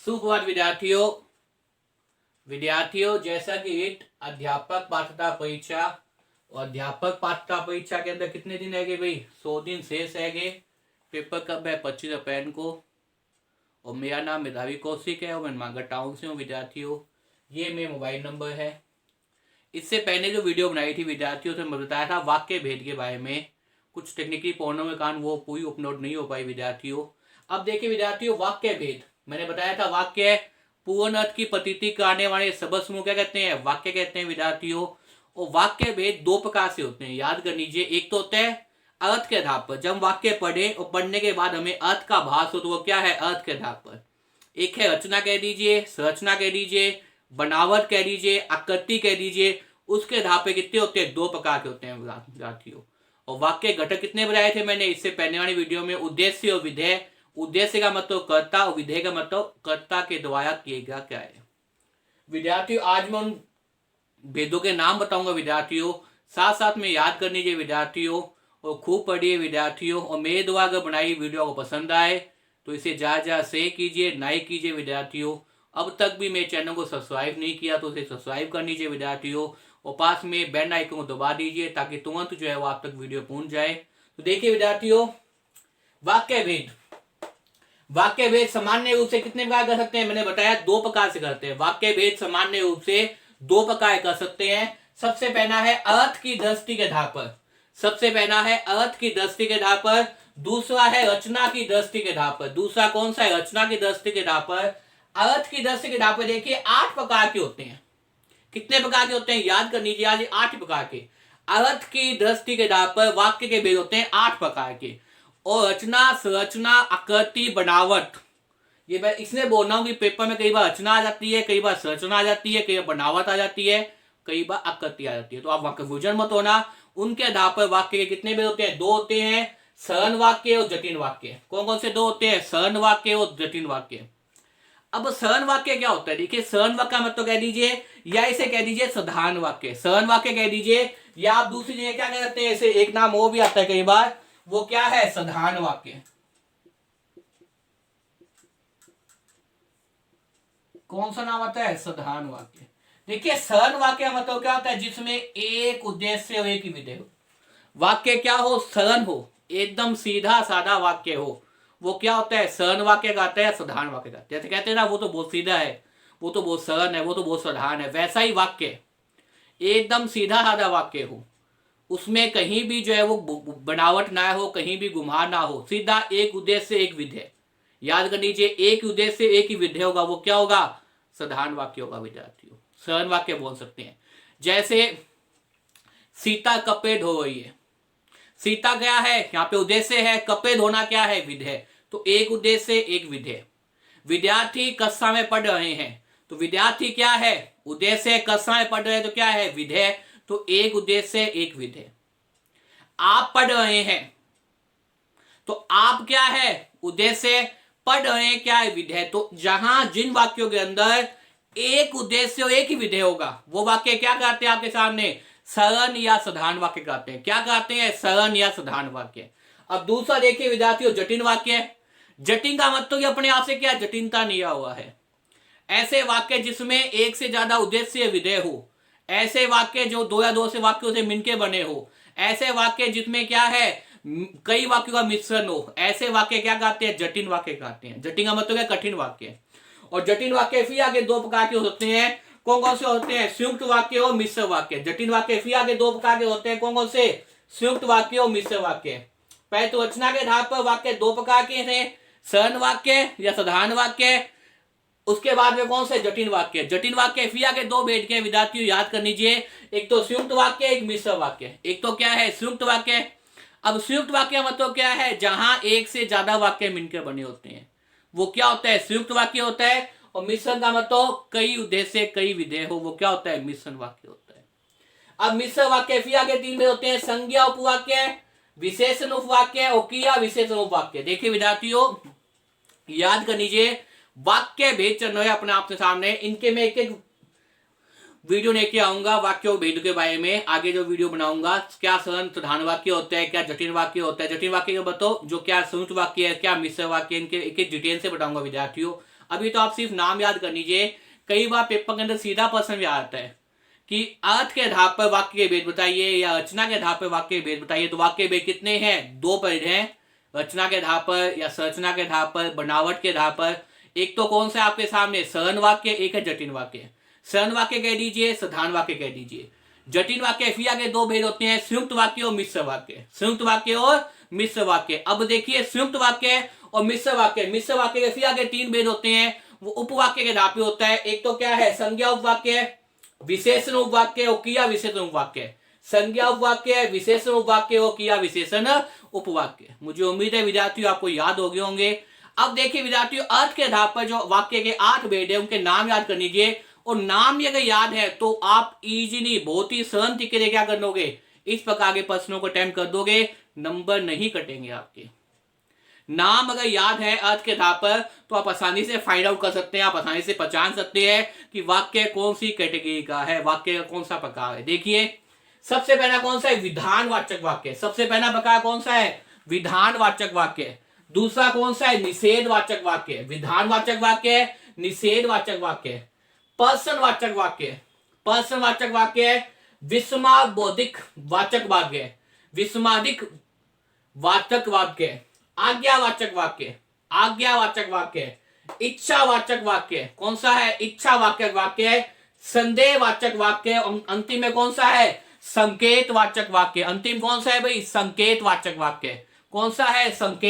सुप्रभात विद्यार्थियों जैसा कि अध्यापक पात्रता परीक्षा और अध्यापक पात्रता परीक्षा के अंदर कितने दिन रह गए भाई? 100 दिन शेष रह गए। पेपर कब है? 25 अप्रैल को। और मेरा नाम मेधावी कौशिक है और मैं मांगा टाउन से हूँ। विद्यार्थियों, ये मेरा मोबाइल नंबर है। इससे पहले जो वीडियो बनाई थी विद्यार्थियों से मैं बताया था वाक्य भेद के बारे में। कुछ टेक्निकली प्रॉब्लम के कारण वो पूरी अपलोड नहीं हो पाई विद्यार्थियों। अब देखिए विद्यार्थियों, वाक्य भेद मैंने बताया था। वाक्य पूर्ण अर्थ की प्रतीति कराने वाले शब्द समूह क्या कहते हैं? वाक्य कहते हैं विद्यार्थियों। और वाक्य भेद दो प्रकार से होते हैं, याद कर लीजिए। एक तो होता है अर्थ के आधार पर, जब वाक्य पढ़े और पढ़ने के बाद हमें अर्थ का भास हो तो वो क्या है? अर्थ के आधार पर। एक है रचना कह दीजिए, संरचना कह दीजिए, बनावट कह दीजिए, आकृति कह दीजिए। उसके आधार पर कितने होते हैं? दो प्रकार के होते हैं विद्यार्थियों। और वाक्य घटक कितने बनाए थे मैंने इससे पहले वाली वीडियो में? उद्देश्य और विधेय। उद्देश्य का मतलब कर्ता और विधेय का मतलब कर्ता के द्वारा किए गया क्या है। विद्यार्थियों, आज मैं उन भेदों के नाम बताऊंगा विद्यार्थियों, साथ साथ में याद कर लीजिए विद्यार्थियों और खूब पढ़िए विद्यार्थियों। और मेरे द्वारा अगर बनाई वीडियो को पसंद आए तो इसे ज्यादा शेयर कीजिए, लाइक कीजिए विद्यार्थियों। अब तक भी मेरे चैनल को सब्सक्राइब नहीं किया तो उसे सब्सक्राइब कर लीजिए विद्यार्थियों। और पास में बेल आइकन को दबा दीजिए ताकि तुरंत जो है वो आप तक वीडियो पहुंच जाए। तो देखिए विद्यार्थियों, वाक्य भेद। वाक्य भेद सामान्य रूप से कितने प्रकार कर सकते हैं? मैंने बताया दो प्रकार से करते हैं। वाक्य भेद सामान्य रूप से दो प्रकार कर सकते हैं। सबसे पहला है अर्थ की दृष्टि के आधार पर। सबसे पहला है अर्थ की दृष्टि के आधार पर। दूसरा है रचना की दृष्टि के आधार पर। दूसरा कौन सा है? रचना की दृष्टि के आधार पर। अर्थ की दृष्टि के आधार पर देखिए 8 प्रकार के होते हैं। कितने प्रकार के होते हैं? याद कर लीजिए, आज 8 प्रकार के। अर्थ की दृष्टि के आधार पर वाक्य के भेद होते हैं 8 प्रकार के। और रचना, संरचना, आकृति, बनावट, ये मैं इसलिए बोल रहा हूं कि पेपर में कई बार रचना आ जाती है, कई बार संरचना आ जाती है, कई बार बनावट आ जाती है, कई बार आकृति आ जाती है। तो आप वाक्य भूजन मत होना। उनके आधार पर वाक्य के कितने भेद होते हैं? 2 होते हैं, सरल वाक्य और जटिल वाक्य। कौन कौन से 2 होते हैं? सरल वाक्य और जटिल वाक्य। अब सरल वाक्य क्या होता है? देखिए, सरल वाक्य मत तो कह दीजिए या इसे कह दीजिए साधारण वाक्य। सरल वाक्य कह दीजिए या आप दूसरी जगह क्या कहते हैं? इसे एक नाम वो भी आता है कई बार, वो क्या है? साधारण वाक्य। कौन सा नाम आता है? साधारण वाक्य। देखिए, सरल वाक्य मतलब क्या होता है? जिसमें एक उद्देश्य और एक ही विधेय हो। वाक्य क्या हो? सरल हो, एकदम सीधा साधा वाक्य हो, वो क्या होता है? सरल वाक्य कहते हैं, साधारण वाक्य कहते हैं। जैसे कहते हैं ना, वो तो बहुत सीधा है, वो तो बहुत सरल है, वो तो बहुत साधारण है, वैसा ही वाक्य एकदम सीधा साधा वाक्य हो, उसमें कहीं भी जो है वो बनावट ना हो, कहीं भी घुमा ना हो, सीधा एक उद्देश्य एक विधेय। याद कर लीजिए, एक उद्देश्य एक ही विधेय होगा, वो क्या होगा? साधारण वाक्य होगा विद्यार्थियों। सरल वाक्य बोल सकते हैं। जैसे सीता कपड़े धो रही है। सीता क्या है? यहाँ पे उद्देश्य है, कपड़े धोना क्या है? विधेय। तो एक उद्देश्य एक विधेय। विद्यार्थी कक्षा में पढ़ रहे हैं, तो विद्यार्थी क्या है? उद्देश्य। कक्षा में पढ़ रहे हैं तो क्या है? विधेय। तो एक उद्देश्य एक विधेय। आप पढ़ रहे हैं, तो आप क्या है? उद्देश्य। पढ़ रहे हैं क्या है? विधेय। तो जहां जिन वाक्यों के अंदर एक उद्देश्य और एक ही विधेय होगा, वो वाक्य क्या कहते हैं आपके सामने? सरल या साधारण वाक्य कहते हैं। क्या कहते हैं? सरल या साधारण वाक्य। अब दूसरा देखिए विद्यार्थियों, जटिल वाक्य। जटिल का मतलब अपने आप से क्या? जटिलता लिया हुआ है। ऐसे वाक्य जिसमें एक से ज्यादा उद्देश्य विधेय हो, ऐसे वाक्य जो 2 या 2 से वाक्यों से मिलकर बने हो, ऐसे वाक्य जिसमें क्या है? कई वाक्यों का मिश्रण हो, ऐसे वाक्य क्या कहते हैं? जटिल वाक्य कहते हैं। जटिल का मतलब है कठिन वाक्य। और जटिल वाक्य फिर आगे 2 प्रकार के होते हैं। कौन कौन से होते हैं? संयुक्त वाक्य और मिश्र वाक्य। जटिल वाक्य फिर आगे 2 प्रकार के होते हैं। कौन कौन से? संयुक्त वाक्य और मिश्र वाक्य। पहले तो रचना के आधार पर वाक्य 2 प्रकार के हैं, सरल वाक्य या साधारण वाक्य। उसके बाद में कौन से? जटिल वाक्य। जटिल वाक्य फिर आगे 2 भेद के विद्यार्थियों, याद कर लीजिए। एक तो संयुक्त वाक्य, एक मिश्र वाक्य। एक तो क्या है? संयुक्त वाक्य। अब संयुक्त वाक्य मतलब क्या है? जहां एक से ज्यादा वाक्य मिलकर बने होते हैं, वो क्या होता है? संयुक्त वाक्य होता है। और मिश्रण का मतलब कई उद्देश्य कई विधेय हो, वो क्या होता है? मिश्रण वाक्य होता है। अब मिश्र वाक्य फिर आगे 3 में होते हैं, संज्ञा उपवाक्य, विशेषण उपवाक्य और क्रिया विशेषण उपवाक्य। देखिए विद्यार्थियों, याद कर लीजिए, वाक्य भेद चल रहे अपने आप से सामने। इनके मैं एक एक वीडियो लेके आऊंगा वाक्यों भेद के बारे में। आगे जो वीडियो बनाऊंगा, क्या सरल साधारण वाक्य होता है, क्या जटिल वाक्य होता है। जटिल वाक्य के बताओ जो क्या संयुक्त वाक्य है, क्या मिश्र वाक्य, इनके एक एक डिटेल से बताऊंगा विद्यार्थियों। अभी तो आप सिर्फ नाम याद कर लीजिए। कई बार पेपर के अंदर सीधा प्रश्न भी आता है कि अर्थ के आधार पर वाक्य के भेद बताइए या रचना के आधार पर वाक्य के भेद बताइए। तो वाक्य भेद कितने हैं? 2 भेद हैं, रचना के आधार पर या संरचना के आधार पर, बनावट के आधार पर। एक तो कौन सा आपके सामने सरल वाक्य, एक है जटिल वाक्य। सरल वाक्य कह दीजिए, साधारण वाक्य कह दीजिए। जटिल वाक्य फिर आगे 2 भेद होते हैं, संयुक्त वाक्य और मिश्र वाक्य। संयुक्त वाक्य और मिश्र वाक्य। अब देखिए संयुक्त वाक्य और मिश्र वाक्य, मिश्र वाक्य के फिर आगे 3 भेद होते हैं, वो उपवाक्य के आधार पर होता है। एक तो क्या है? संज्ञा उपवाक्य, विशेषण उपवाक्य और क्रिया विशेषण उपवाक्य। संज्ञा उपवाक्य, विशेषण उपवाक्य और क्रिया विशेषण उपवाक्य। मुझे उम्मीद है विद्यार्थियों आपको याद हो गए होंगे। अब देखिए विद्यार्थियों, अर्थ के आधार पर जो वाक्य के 8 भेद है उनके नाम याद कर लीजिए। और नाम अगर याद है तो आप इजीली, बहुत ही सरल तरीके से क्या कर लोगे, इस प्रकार के प्रश्नों को अटेम्प्ट कर दोगे, नंबर नहीं कटेंगे आपके। नाम अगर याद है अर्थ के आधार पर तो आप आसानी से फाइंड आउट कर सकते हैं, आप आसानी से पहचान सकते हैं कि वाक्य कौन सी कैटेगरी का है, वाक्य का कौन सा प्रकार है। देखिए सबसे पहला कौन सा है? विधानवाचक वाक्य। सबसे पहला प्रकार कौन सा है? विधानवाचक वाक्य। दूसरा कौन सा है? निषेधवाचक वाक्य। विधानवाचक वाक्य, निषेधवाचक वाक्य। प्रश्नवाचक वाक्य। प्रश्नवाचक वाक्य, विस्मयादिबोधक वाचक वाक्य, विस्मयादिबोधक वाचक वाक्य। आज्ञावाचक वाक्य, आज्ञावाचक वाक्य। इच्छावाचक वाक्य, कौन सा है? इच्छावाचक वाक्य। संदेहवाचक वाक्य। अंतिम में कौन सा है? संकेतवाचक वाक्य। अंतिम कौन सा है भाई? संकेतवाचक वाक्य। कौन सा है? संकेत